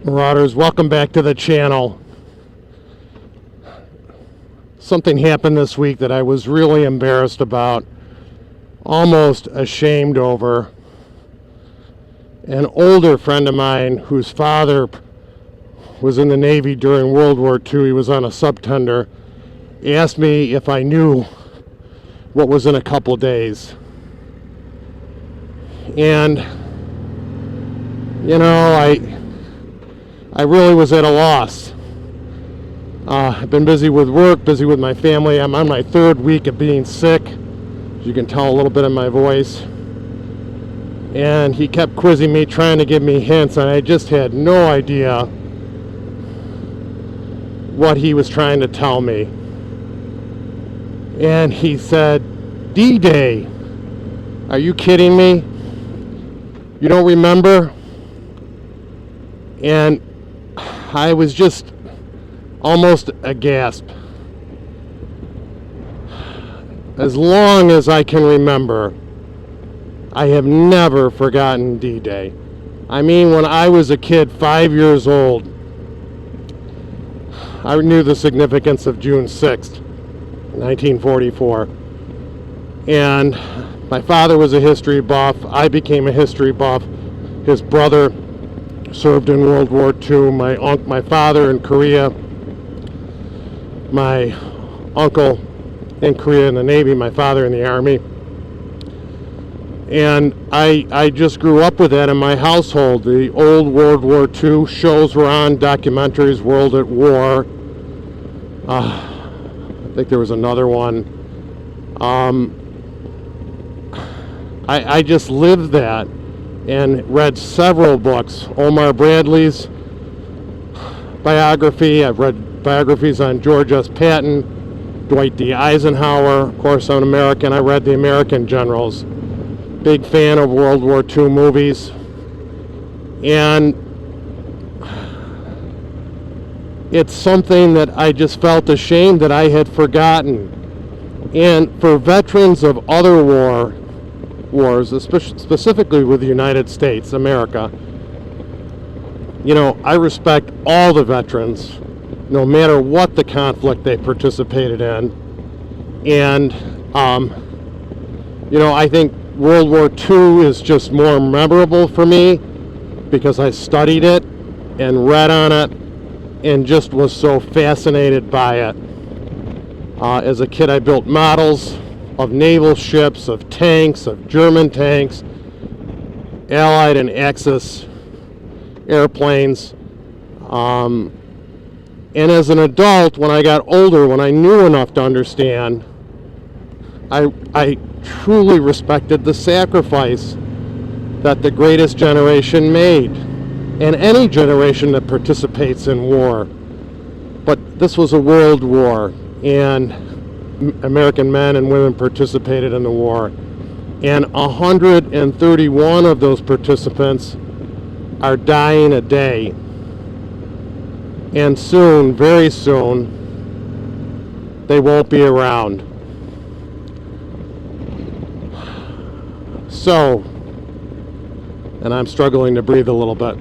Marauders, welcome back to the channel. Something happened this week that I was really embarrassed about, almost ashamed over. An older friend of mine whose father was in the Navy during World War II, he was on a subtender, asked me if I knew what was in a couple days. And, you know, I really was at a loss. I've been busy with work, busy with my family. I'm on my third week of being sick, as you can tell a little bit in my voice. And he kept quizzing me, trying to give me hints, and I just had no idea what he was trying to tell me. And he said, D-Day, are you kidding me? You don't remember? And I was just almost aghast. As long as I can remember, I have never forgotten D-Day. I mean, when I was a kid, 5 years old, I knew the significance of June 6th, 1944. And my father was a history buff. I became a history buff. His brother served in World War II. My father in Korea. My uncle in Korea in the Navy. My father in the Army. And I just grew up with that in my household. The old World War II shows were on, documentaries, World at War. I think there was another one. I just lived that and read several books. Omar Bradley's biography. I've read biographies on George S. Patton, Dwight D. Eisenhower. Of course, I'm American. I read the American generals. Big fan of World War II movies. And it's something that I just felt ashamed that I had forgotten. And for veterans of other wars, specifically with the United States, America, you know, I respect all the veterans, no matter what the conflict they participated in. And, you know, I think World War II is just more memorable for me because I studied it and read on it and just was so fascinated by it. As a kid, I built models of naval ships, of tanks, of German tanks, Allied and Axis airplanes. And as an adult, when I got older, when I knew enough to understand, I truly respected the sacrifice that the greatest generation made, and any generation that participates in war. But this was a world war, and American men and women participated in the war. And 131 of those participants are dying a day. And soon, very soon, they won't be around. So, and I'm struggling to breathe a little bit.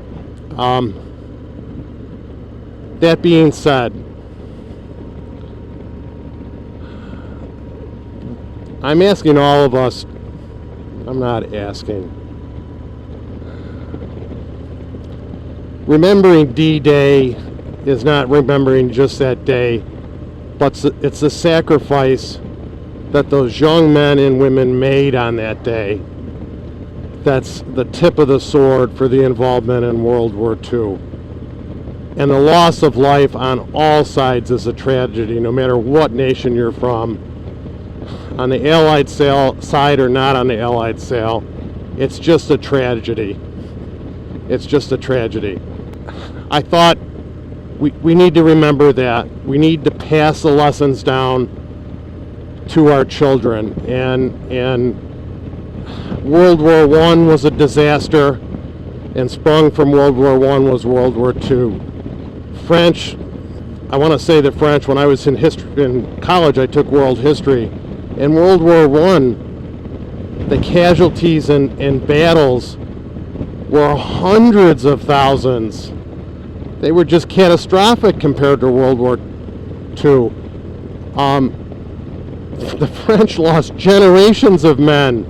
That being said, I'm asking all of us, I'm not asking. Remembering D-Day is not remembering just that day, but it's the sacrifice that those young men and women made on that day. That's the tip of the sword for the involvement in World War II. And the loss of life on all sides is a tragedy, no matter what nation you're from. On the Allied side or not on the Allied side, it's just a tragedy. It's just a tragedy. I thought we need to remember that. We need to pass the lessons down to our children. And World War I was a disaster, and sprung from World War I was World War II. French, I want to say the French, when I was in college, I took world history. In World War I, the casualties in battles were hundreds of thousands they were just catastrophic compared to World War II. The French lost generations of men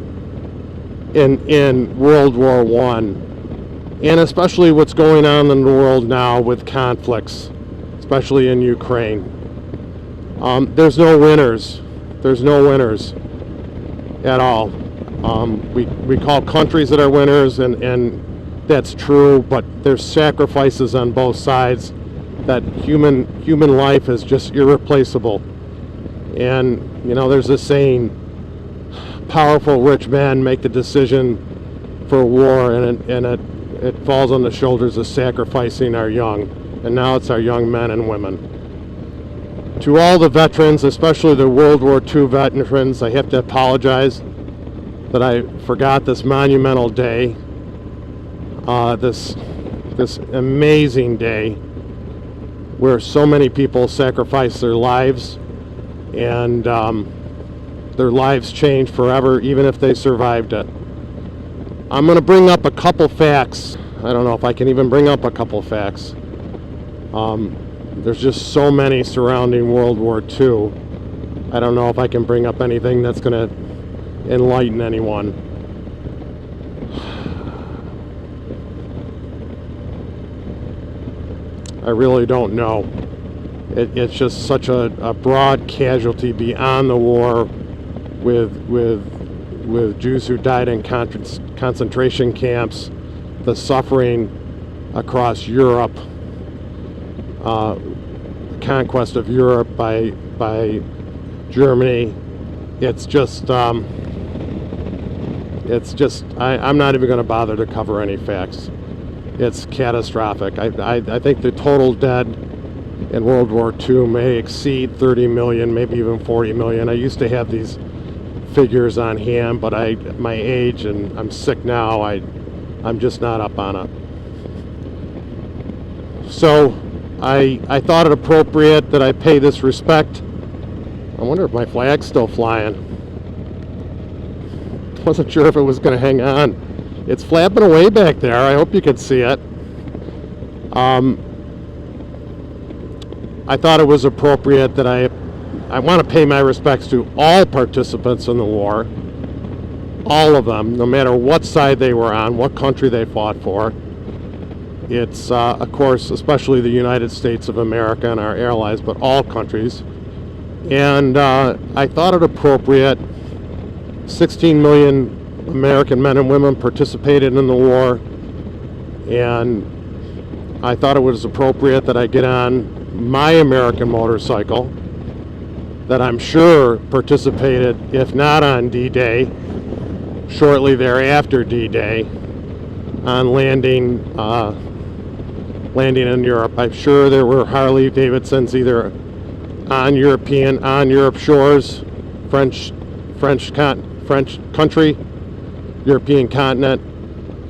in World War I, and especially what's going on in the world now with conflicts, especially in Ukraine. There's no winners. There's no winners at all. We call countries that are winners, and that's true, but there's sacrifices on both sides. That human life is just irreplaceable. And there's a saying, powerful rich men make the decision for war, and it falls on the shoulders of sacrificing our young, and now it's our young men and women. To all the veterans, especially the World War II veterans, I have to apologize that I forgot this monumental day, this amazing day where so many people sacrificed their lives, and their lives changed forever, even if they survived it. I'm going to bring up a couple facts. I don't know if I can even bring up a couple facts. There's just so many surrounding World War II. I don't know if I can bring up anything that's going to enlighten anyone. I really don't know. It's just such a broad casualty beyond the war, with Jews who died in concentration camps, the suffering across Europe, conquest of Europe by Germany. It's just I'm not even going to bother to cover any facts. It's catastrophic. I think the total dead in World War II may exceed 30 million, maybe even 40 million. I used to have these figures on hand, but my age, and I'm sick now, I'm just not up on it. So I thought it appropriate that I pay this respect. I wonder if my flag's still flying. Wasn't sure if it was going to hang on. It's flapping away back there. I hope you could see it. I thought it was appropriate that I want to pay my respects to all participants in the war, all of them, no matter what side they were on, what country they fought for. It's, of course, especially the United States of America and our allies, but all countries. And I thought it appropriate. 16 million American men and women participated in the war, and I thought it was appropriate that I get on my American motorcycle that I'm sure participated, if not on D-Day, shortly thereafter D-Day, on landing in Europe. I'm sure there were Harley Davidsons either on Europe shores, French country, European continent,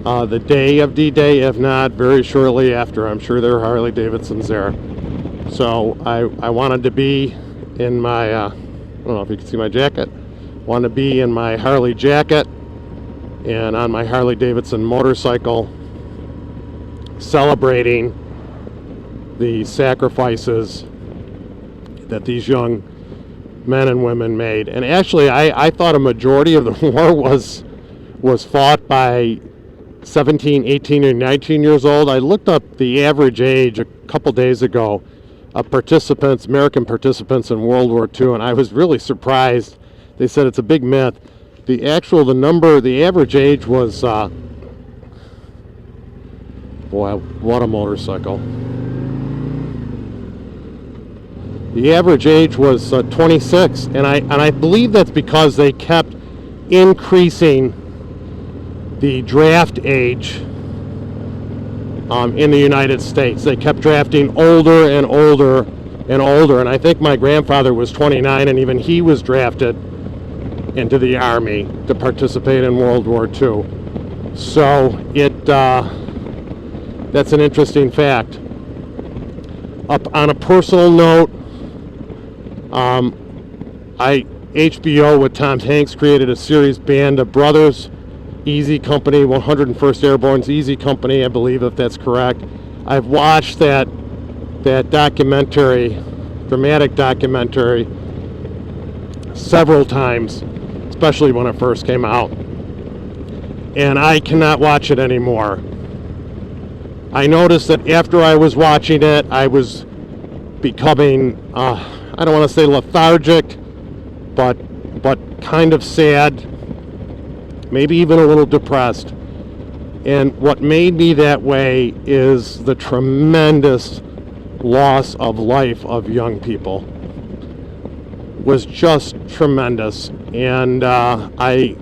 the day of D-Day, if not very shortly after. I'm sure there were Harley Davidsons there. So I wanted to be in my, I don't know if you can see my jacket, wanted to be in my Harley jacket and on my Harley Davidson motorcycle, celebrating the sacrifices that these young men and women made. And actually, I thought a majority of the war was fought by 17, 18, or 19 years old. I looked up the average age a couple days ago of participants, American participants in World War II, and I was really surprised. They said it's a big myth. The average age was, boy, what a motorcycle. The average age was 26, and I believe that's because they kept increasing the draft age in the United States. They kept drafting older and older and older, and I think my grandfather was 29, and even he was drafted into the Army to participate in World War II. So that's an interesting fact. Up on a personal note, HBO with Tom Hanks created a series, Band of Brothers, Easy Company, 101st Airborne's Easy Company, I believe, if that's correct. I've watched that documentary, dramatic documentary, several times, especially when it first came out, and I cannot watch it anymore. I noticed that after I was watching it, I was becoming, I don't want to say lethargic, but kind of sad, maybe even a little depressed. And what made me that way is the tremendous loss of life of young people. Was just tremendous. And I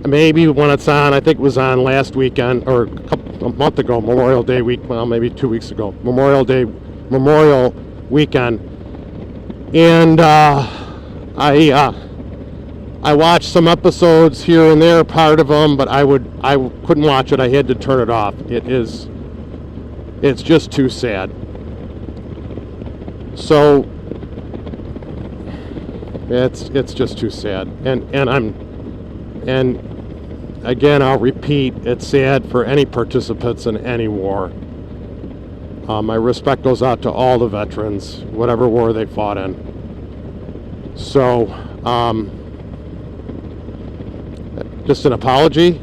maybe when it's on, I think it was on last weekend or a month ago, Memorial Day week, well, maybe 2 weeks ago, Memorial weekend, and I watched some episodes here and there, part of them, but I couldn't watch it. I had to turn it off. It's just too sad. So it's just too sad, and again, I'll repeat, it's sad for any participants in any war. My respect goes out to all the veterans, whatever war they fought in. So, just an apology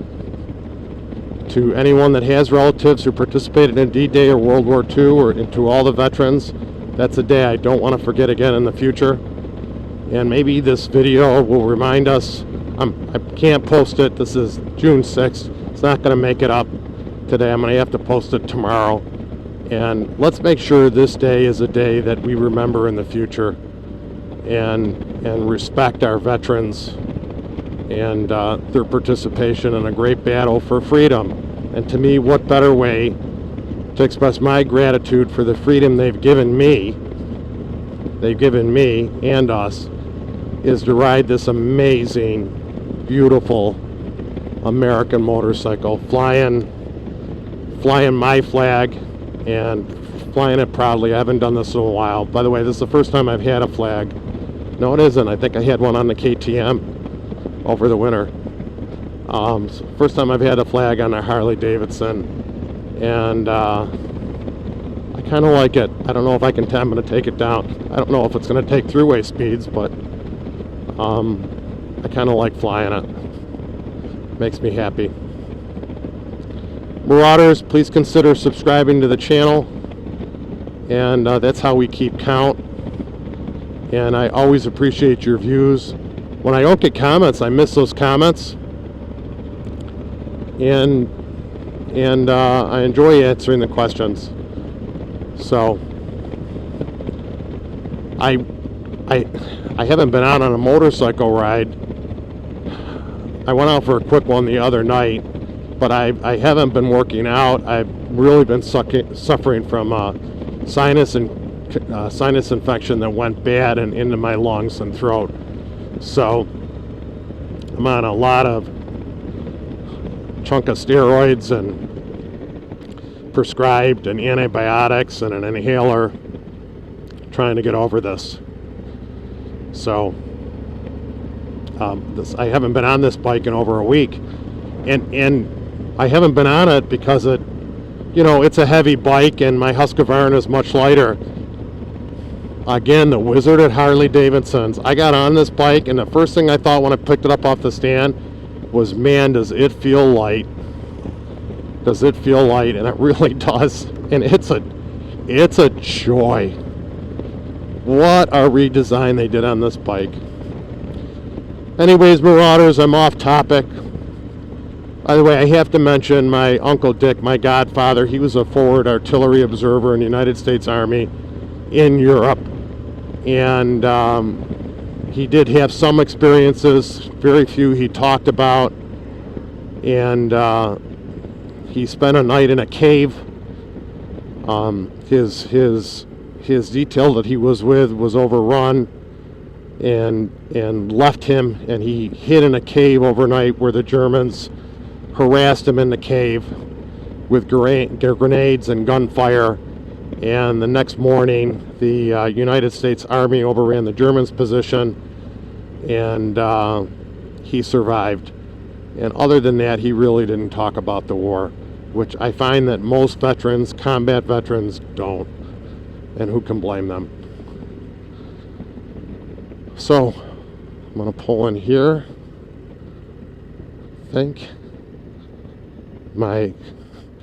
to anyone that has relatives who participated in D-Day or World War II, or to all the veterans. That's a day I don't want to forget again in the future. And maybe this video will remind us. I can't post it. This is June 6th. It's not going to make it up today. I'm going to have to post it tomorrow. And let's make sure this day is a day that we remember in the future, and respect our veterans and their participation in a great battle for freedom. And to me, what better way to express my gratitude for the freedom they've given me and us, is to ride this amazing, beautiful American motorcycle, flying my flag and flying it proudly. I haven't done this in a while. By the way, this is the first time I've had a flag. No, it isn't. I think I had one on the KTM over the winter. First time I've had a flag on a Harley Davidson, and I kind of like it. I don't know if I'm going to take it down. I don't know if it's going to take throughway speeds, but I kind of like flying it. Makes me happy. Marauders, please consider subscribing to the channel, and that's how we keep count. And I always appreciate your views. When I don't get comments, I miss those comments, and I enjoy answering the questions. So I haven't been out on a motorcycle ride. I went out for a quick one the other night, but I haven't been working out. I've really been suffering from sinus infection that went bad and into my lungs and throat. So I'm on a lot of chunk of steroids and prescribed and antibiotics and an inhaler, trying to get over this. So I haven't been on this bike in over a week, and I haven't been on it because it's a heavy bike, and my Husqvarna is much lighter. Again, the wizard at Harley Davidson's. I got on this bike, and the first thing I thought when I picked it up off the stand was, man, does it feel light? Does it feel light? And it really does. And it's a joy. What a redesign they did on this bike. Anyways, Marauders, I'm off topic. By the way, I have to mention my Uncle Dick, my godfather. He was a forward artillery observer in the United States Army in Europe. And he did have some experiences, very few he talked about. And he spent a night in a cave. His detail that he was with was overrun and left him, and he hid in a cave overnight where the Germans harassed him in the cave with grenades and gunfire. And the next morning, the United States Army overran the Germans' position, and he survived. And other than that, he really didn't talk about the war. which I find that most veterans, combat veterans, don't. And who can blame them? So, I'm going to pull in here. I think my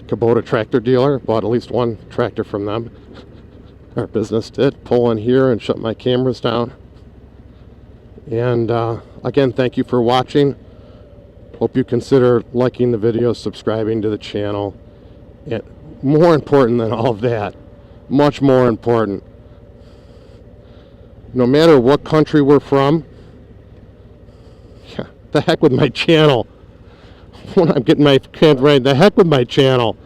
Kubota tractor dealer bought at least one tractor from them. Our business did. Pull in here and shut my cameras down. And again, thank you for watching. Hope you consider liking the video, subscribing to the channel. And more important than all of that, much more important, no matter what country we're from, the heck with my channel. When I'm getting my hand right, the heck with my channel.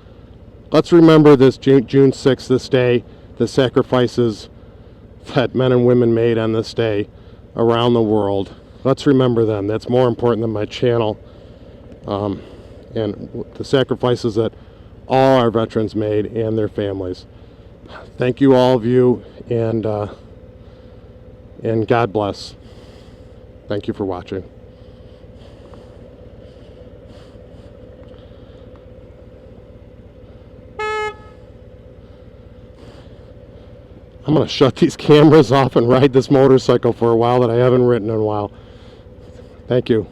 Let's remember this June 6th, this day, the sacrifices that men and women made on this day around the world. Let's remember them. That's more important than my channel. And the sacrifices that all our veterans made and their families. Thank you, all of you, and God bless. Thank you for watching. I'm going to shut these cameras off and ride this motorcycle for a while that I haven't ridden in a while. Thank you.